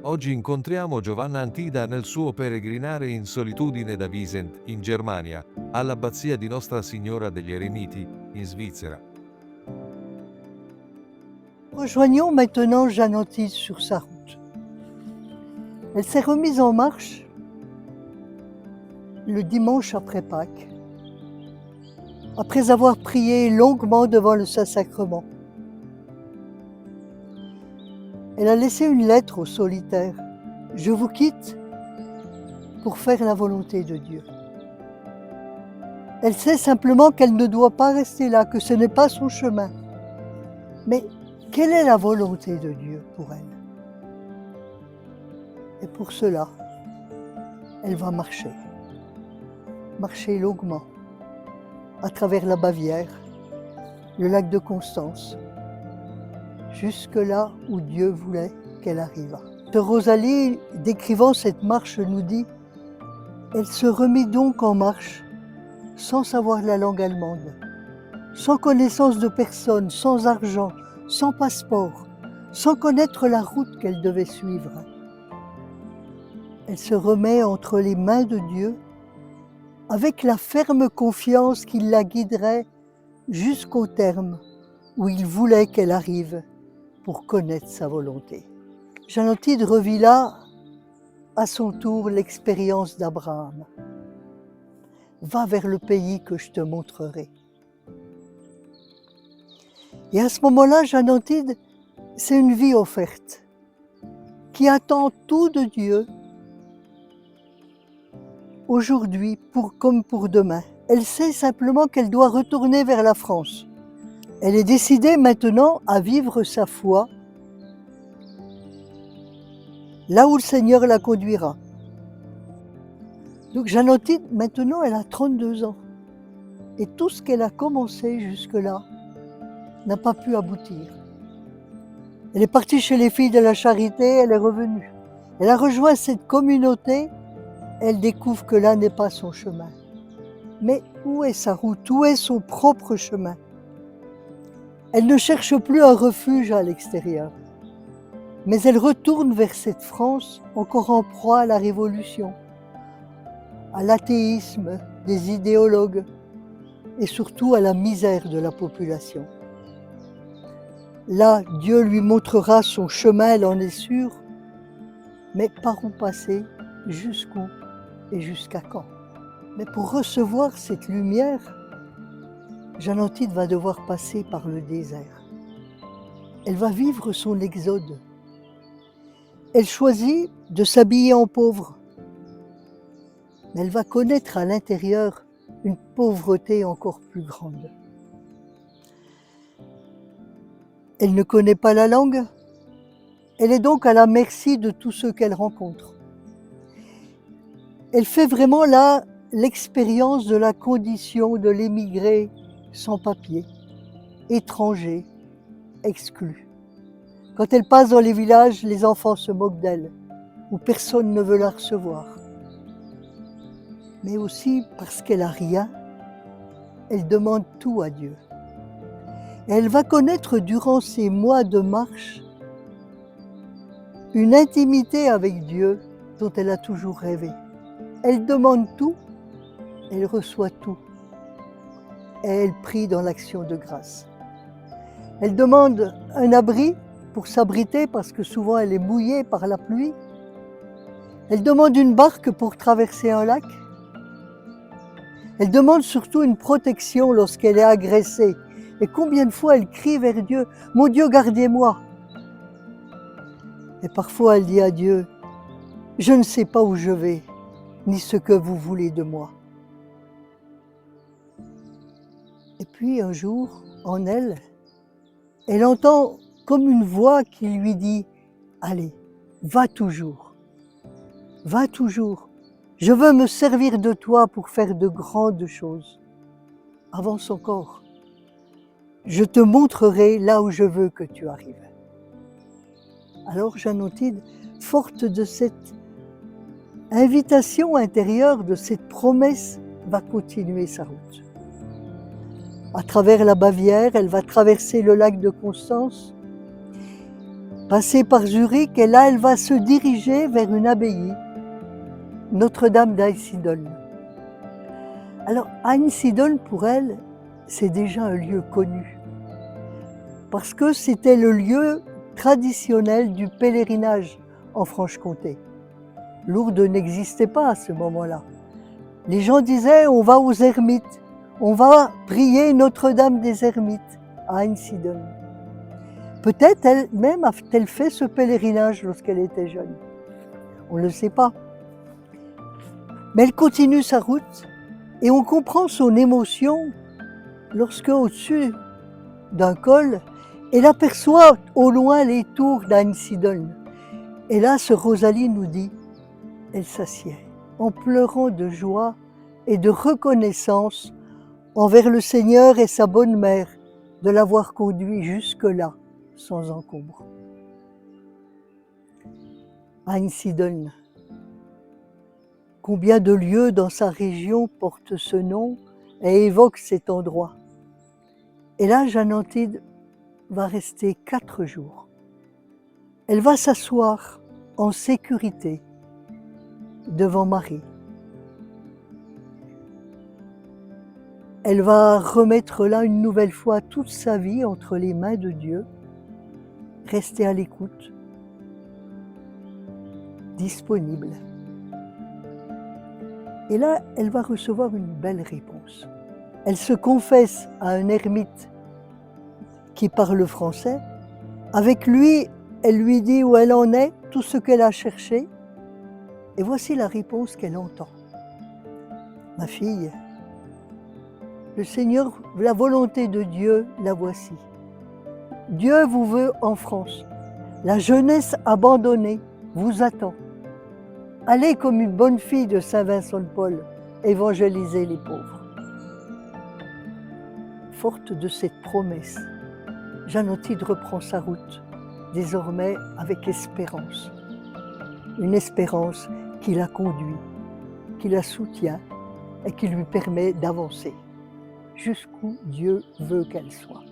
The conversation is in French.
Oggi incontriamo Giovanna Antida nel suo peregrinare in solitudine da Wiesent, in Germania, all'abbazia di Nostra Signora degli Eremiti, in Svizzera. Rejoignons maintenant Jeanne Antide sur sa route. Elle s'est remise en marche le dimanche après Pâques, après avoir prié longuement devant le Saint-Sacrement. Elle a laissé une lettre au solitaire. Je vous quitte pour faire la volonté de Dieu. Elle sait simplement qu'elle ne doit pas rester là, que ce n'est pas son chemin. Mais quelle est la volonté de Dieu pour elle? Et pour cela, elle va marcher longuement, à travers la Bavière, le lac de Constance, jusque là où Dieu voulait qu'elle arrivât. Rosalie, décrivant cette marche, nous dit « Elle se remit donc en marche, sans savoir la langue allemande, sans connaissance de personne, sans argent, sans passeport, sans connaître la route qu'elle devait suivre. Elle se remet entre les mains de Dieu, avec la ferme confiance qu'il la guiderait jusqu'au terme où il voulait qu'elle arrive pour connaître sa volonté. » Jeanne Antide revit là, à son tour, l'expérience d'Abraham. Va vers le pays que je te montrerai. Et à ce moment-là, Jeanne Antide, c'est une vie offerte, qui attend tout de Dieu, aujourd'hui comme pour demain. Elle sait simplement qu'elle doit retourner vers la France. Elle est décidée maintenant à vivre sa foi là où le Seigneur la conduira. Donc Jeanne Antide, maintenant, elle a 32 ans. Et tout ce qu'elle a commencé jusque-là n'a pas pu aboutir. Elle est partie chez les filles de la charité, elle est revenue. Elle a rejoint cette communauté, elle découvre que là n'est pas son chemin. Mais où est sa route? Où est son propre chemin? Elle ne cherche plus un refuge à l'extérieur, mais elle retourne vers cette France encore en proie à la révolution, à l'athéisme des idéologues et surtout à la misère de la population. Là, Dieu lui montrera son chemin, elle en est sûre, mais par où passer, jusqu'où et jusqu'à quand? Mais pour recevoir cette lumière, Jeanne Antide va devoir passer par le désert. Elle va vivre son exode. Elle choisit de s'habiller en pauvre, mais elle va connaître à l'intérieur une pauvreté encore plus grande. Elle ne connaît pas la langue, elle est donc à la merci de tous ceux qu'elle rencontre. Elle fait vraiment là l'expérience de la condition de l'émigré sans papier, étranger, exclu. Quand elle passe dans les villages, les enfants se moquent d'elle, où personne ne veut la recevoir. Mais aussi parce qu'elle n'a rien, elle demande tout à Dieu. Et elle va connaître durant ces mois de marche une intimité avec Dieu dont elle a toujours rêvé. Elle demande tout, elle reçoit tout. Et elle prie dans l'action de grâce. Elle demande un abri pour s'abriter parce que souvent elle est mouillée par la pluie. Elle demande une barque pour traverser un lac. Elle demande surtout une protection lorsqu'elle est agressée. Et combien de fois elle crie vers Dieu, « Mon Dieu, gardez-moi » Et parfois elle dit à Dieu, « Je ne sais pas où je vais, ni ce que vous voulez de moi. » Et puis un jour, en elle, elle entend comme une voix qui lui dit « Allez, va toujours, je veux me servir de toi pour faire de grandes choses. Avance encore, je te montrerai là où je veux que tu arrives. » Alors Jeanne Antide, forte de cette invitation intérieure, de cette promesse, va continuer sa route. À travers la Bavière, elle va traverser le lac de Constance passer par Zurich, et là, elle va se diriger vers une abbaye, Notre-Dame d'Einsiedeln. Alors, Einsiedeln, pour elle, c'est déjà un lieu connu, parce que c'était le lieu traditionnel du pèlerinage en Franche-Comté. Lourdes n'existait pas à ce moment-là. Les gens disaient, on va aux ermites, on va prier Notre-Dame des Ermites à Einsiedeln. Peut-être elle-même a-t-elle fait ce pèlerinage lorsqu'elle était jeune. On ne le sait pas. Mais elle continue sa route et on comprend son émotion lorsque, au-dessus d'un col, elle aperçoit au loin les tours d'Einsiedeln. Et là, ce Rosalie nous dit, elle s'assied en pleurant de joie et de reconnaissance envers le Seigneur et sa bonne mère de l'avoir conduit jusque-là sans encombre. Einsiedeln. Combien de lieux dans sa région portent ce nom et évoquent cet endroit. Et là, Jeanne Antide va rester 4 jours. Elle va s'asseoir en sécurité devant Marie. Elle va remettre là une nouvelle fois toute sa vie entre les mains de Dieu, rester à l'écoute, disponible. Et là, elle va recevoir une belle réponse. Elle se confesse à un ermite qui parle français. Avec lui, elle lui dit où elle en est, tout ce qu'elle a cherché. Et voici la réponse qu'elle entend. Ma fille, le Seigneur, la volonté de Dieu, la voici. Dieu vous veut en France. La jeunesse abandonnée vous attend. Allez comme une bonne fille de Saint-Vincent de Paul, évangéliser les pauvres. Forte de cette promesse, Jeanne Antide reprend sa route, désormais avec espérance. Une espérance qui la conduit, qui la soutient et qui lui permet d'avancer jusqu'où Dieu veut qu'elle soit.